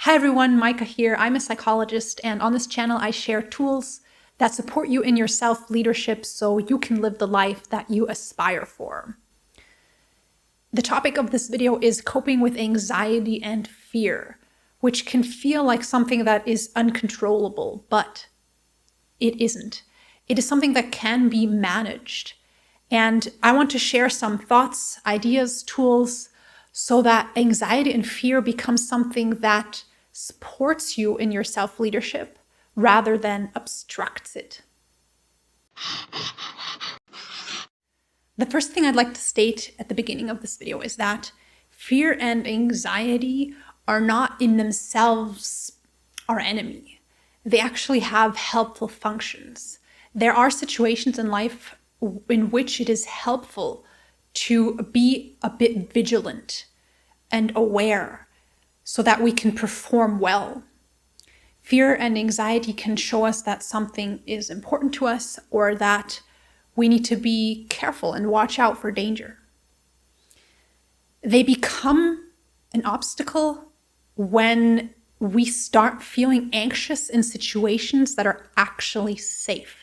Hi everyone, Maika here. I'm a psychologist, and on this channel I share tools that support you in your self-leadership so you can live the life that you aspire for. The topic of this video is coping with anxiety and fear, which can feel like something that is uncontrollable, but it isn't. It is something that can be managed. And I want to share some thoughts, ideas, tools, so that anxiety and fear become something that supports you in your self-leadership rather than obstructs it. The first thing I'd like to state at the beginning of this video is that fear and anxiety are not in themselves our enemy. They actually have helpful functions. There are situations in life in which it is helpful to be a bit vigilant and aware so that we can perform well. Fear and anxiety can show us that something is important to us or that we need to be careful and watch out for danger. They become an obstacle when we start feeling anxious in situations that are actually safe.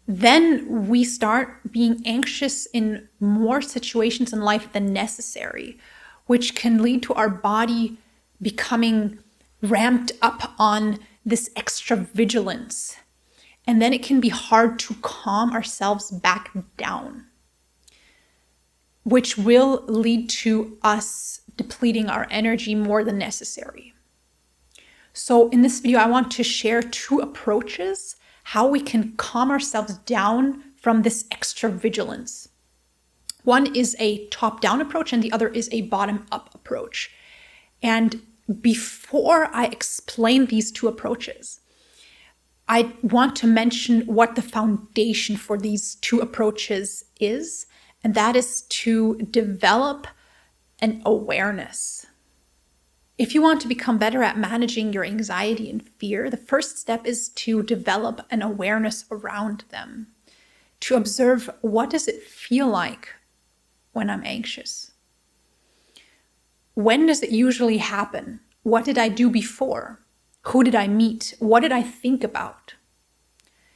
Then we start being anxious in more situations in life than necessary, which can lead to our body becoming ramped up on this extra vigilance. And then it can be hard to calm ourselves back down, which will lead to us depleting our energy more than necessary. So in this video, I want to share two approaches how we can calm ourselves down from this extra vigilance. One is a top-down approach and the other is a bottom-up approach. And before I explain these two approaches, I want to mention what the foundation for these two approaches is, and that is to develop an awareness. If you want to become better at managing your anxiety and fear, the first step is to develop an awareness around them, to observe what does it feel like when I'm anxious? When does it usually happen? What did I do before? Who did I meet? What did I think about?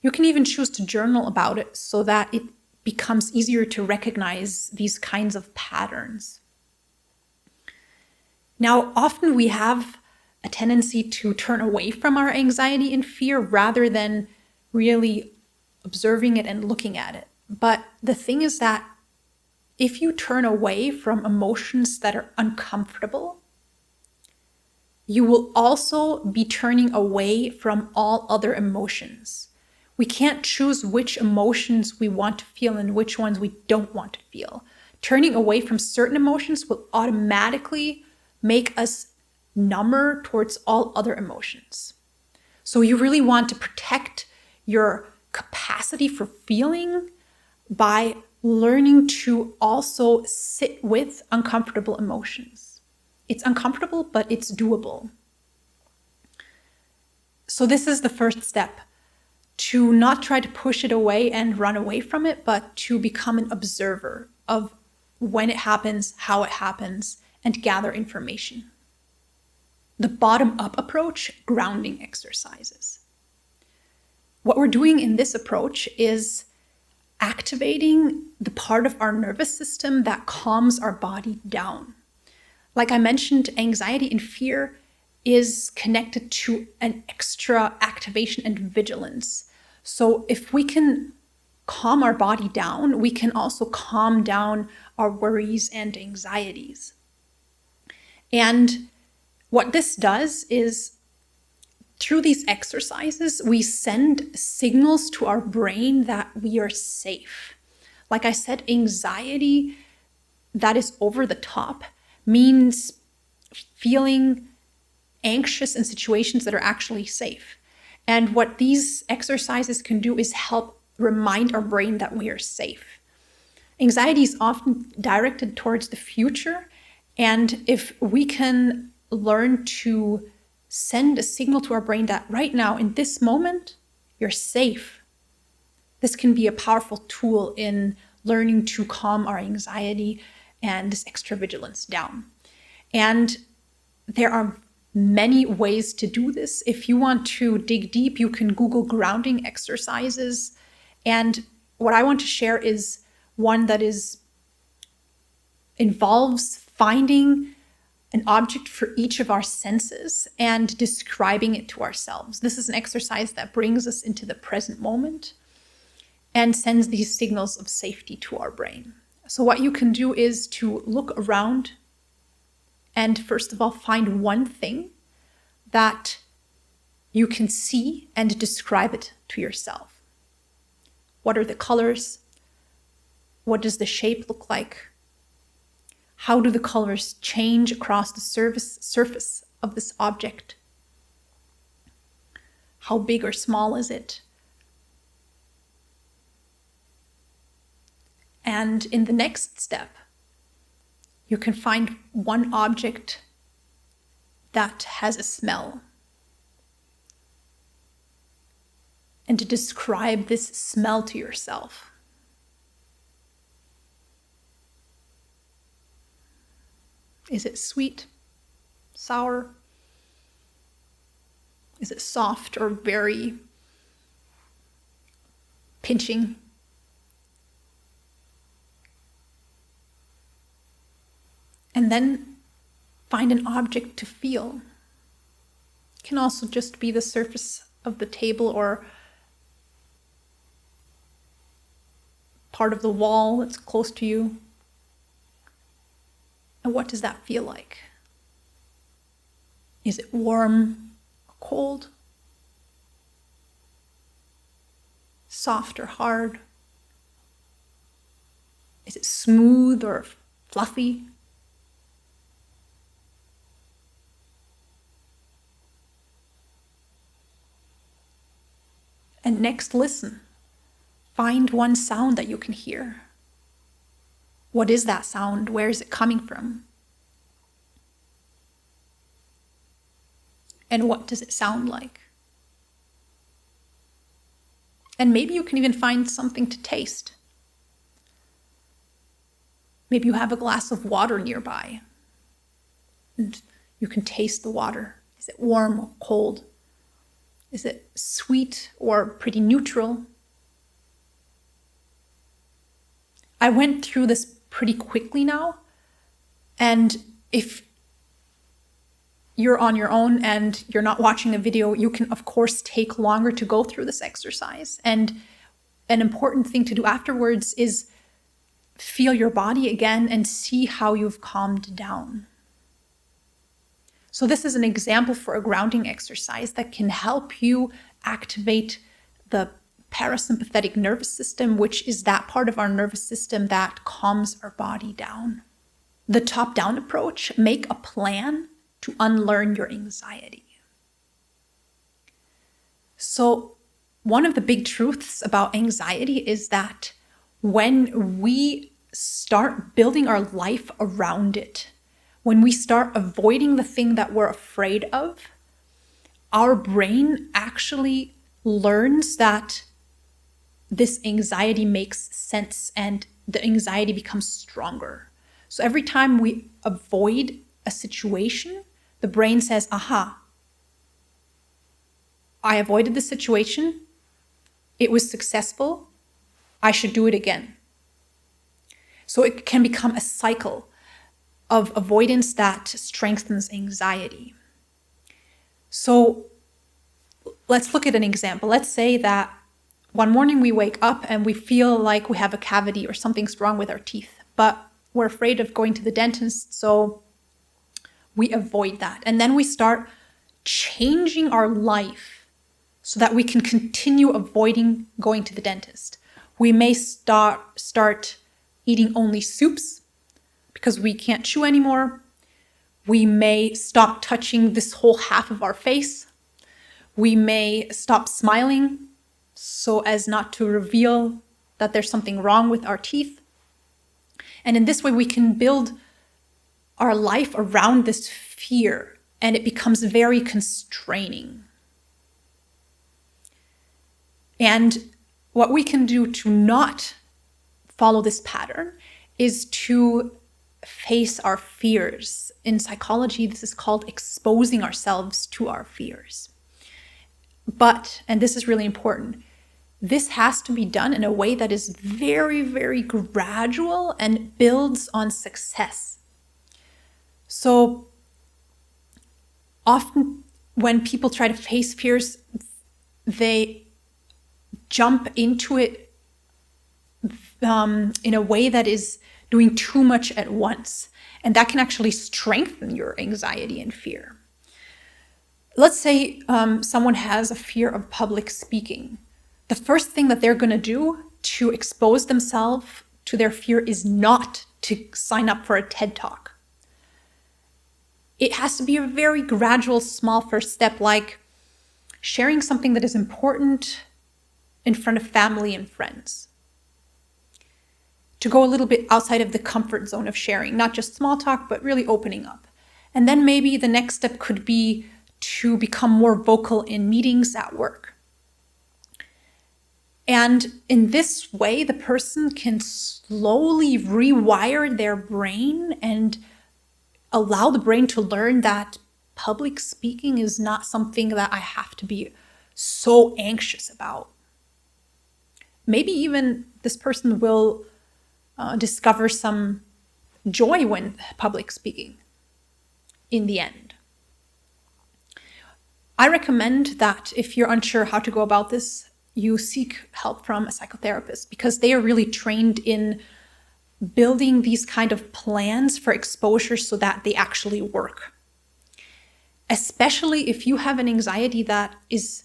You can even choose to journal about it so that it becomes easier to recognize these kinds of patterns. Now, often we have a tendency to turn away from our anxiety and fear rather than really observing it and looking at it. But the thing is that if you turn away from emotions that are uncomfortable, you will also be turning away from all other emotions. We can't choose which emotions we want to feel and which ones we don't want to feel. Turning away from certain emotions will automatically make us number towards all other emotions. So you really want to protect your capacity for feeling by learning to also sit with uncomfortable emotions. It's uncomfortable, but it's doable. So this is the first step, to not try to push it away and run away from it, but to become an observer of when it happens, how it happens, and gather information. The bottom-up approach, grounding exercises. What we're doing in this approach is activating the part of our nervous system that calms our body down. Like I mentioned, anxiety and fear is connected to an extra activation and vigilance. So if we can calm our body down, we can also calm down our worries and anxieties. And what this does is, through these exercises, we send signals to our brain that we are safe. Like I said, anxiety that is over the top means feeling anxious in situations that are actually safe. And what these exercises can do is help remind our brain that we are safe. Anxiety is often directed towards the future. And if we can learn to send a signal to our brain that right now, in this moment, you're safe, this can be a powerful tool in learning to calm our anxiety and this extra vigilance down. And there are many ways to do this. If you want to dig deep, you can Google grounding exercises. And what I want to share is one that involves finding an object for each of our senses and describing it to ourselves. This is an exercise that brings us into the present moment and sends these signals of safety to our brain. So what you can do is to look around and first of all, find one thing that you can see and describe it to yourself. What are the colors? What does the shape look like? How do the colors change across the surface of this object? How big or small is it? And in the next step, you can find one object that has a smell. And to describe this smell to yourself. Is it sweet, sour? Is it soft or very pinching? And then find an object to feel. It can also just be the surface of the table or part of the wall that's close to you. And what does that feel like? Is it warm or cold? Soft or hard? Is it smooth or fluffy? And next, listen. Find one sound that you can hear. What is that sound? Where is it coming from? And what does it sound like? And maybe you can even find something to taste. Maybe you have a glass of water nearby and you can taste the water. Is it warm or cold? Is it sweet or pretty neutral? I went through this pretty quickly now. And if you're on your own and you're not watching a video, you can, of course, take longer to go through this exercise. And an important thing to do afterwards is feel your body again and see how you've calmed down. So this is an example for a grounding exercise that can help you activate the parasympathetic nervous system, which is that part of our nervous system that calms our body down. The top-down approach, make a plan to unlearn your anxiety. So one of the big truths about anxiety is that when we start building our life around it, when we start avoiding the thing that we're afraid of, our brain actually learns that this anxiety makes sense and the anxiety becomes stronger. So every time we avoid a situation, the brain says, aha, I avoided the situation. It was successful. I should do it again. So it can become a cycle of avoidance that strengthens anxiety. So let's look at an example. Let's say that one morning we wake up and we feel like we have a cavity or something's wrong with our teeth, but we're afraid of going to the dentist, so we avoid that. And then we start changing our life so that we can continue avoiding going to the dentist. We may start eating only soups because we can't chew anymore. We may stop touching this whole half of our face. We may stop smiling so as not to reveal that there's something wrong with our teeth. And in this way, we can build our life around this fear, and it becomes very constraining. And what we can do to not follow this pattern is to face our fears. In psychology, this is called exposing ourselves to our fears. But, and this is really important, this has to be done in a way that is very, very gradual and builds on success. So often when people try to face fears, they jump into it in a way that is doing too much at once. And that can actually strengthen your anxiety and fear. Let's say someone has a fear of public speaking. The first thing that they're going to do to expose themselves to their fear is not to sign up for a TED Talk. It has to be a very gradual, small first step, like sharing something that is important in front of family and friends. To go a little bit outside of the comfort zone of sharing, not just small talk, but really opening up. And then maybe the next step could be to become more vocal in meetings at work. And in this way, the person can slowly rewire their brain and allow the brain to learn that public speaking is not something that I have to be so anxious about. Maybe even this person will discover some joy when public speaking in the end. I recommend that if you're unsure how to go about this, you seek help from a psychotherapist, because they are really trained in building these kind of plans for exposure so that they actually work. Especially if you have an anxiety that is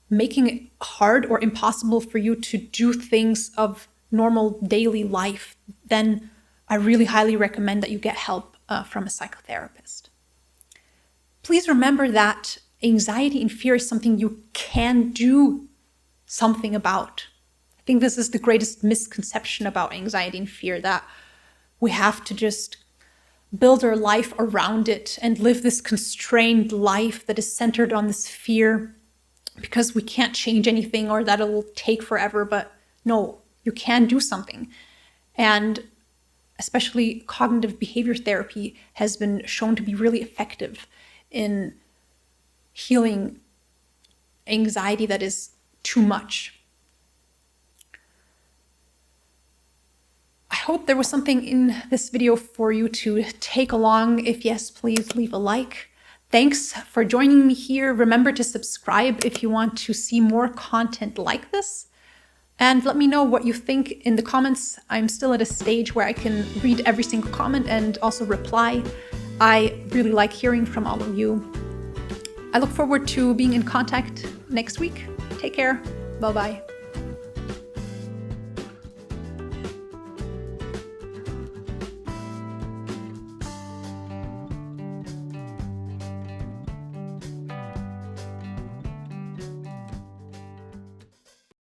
making it hard or impossible for you to do things of normal daily life, then I really highly recommend that you get help from a psychotherapist. Please remember that anxiety and fear is something you can do something about. I think this is the greatest misconception about anxiety and fear, that we have to just build our life around it and live this constrained life that is centered on this fear because we can't change anything or that it'll take forever. But no, you can do something. And especially cognitive behavior therapy has been shown to be really effective in healing anxiety that is too much. I hope there was something in this video for you to take along. If yes, please leave a like. Thanks for joining me here. Remember to subscribe if you want to see more content like this. And let me know what you think in the comments. I'm still at a stage where I can read every single comment and also reply. I really like hearing from all of you. I look forward to being in contact next week. Take care. Bye-bye.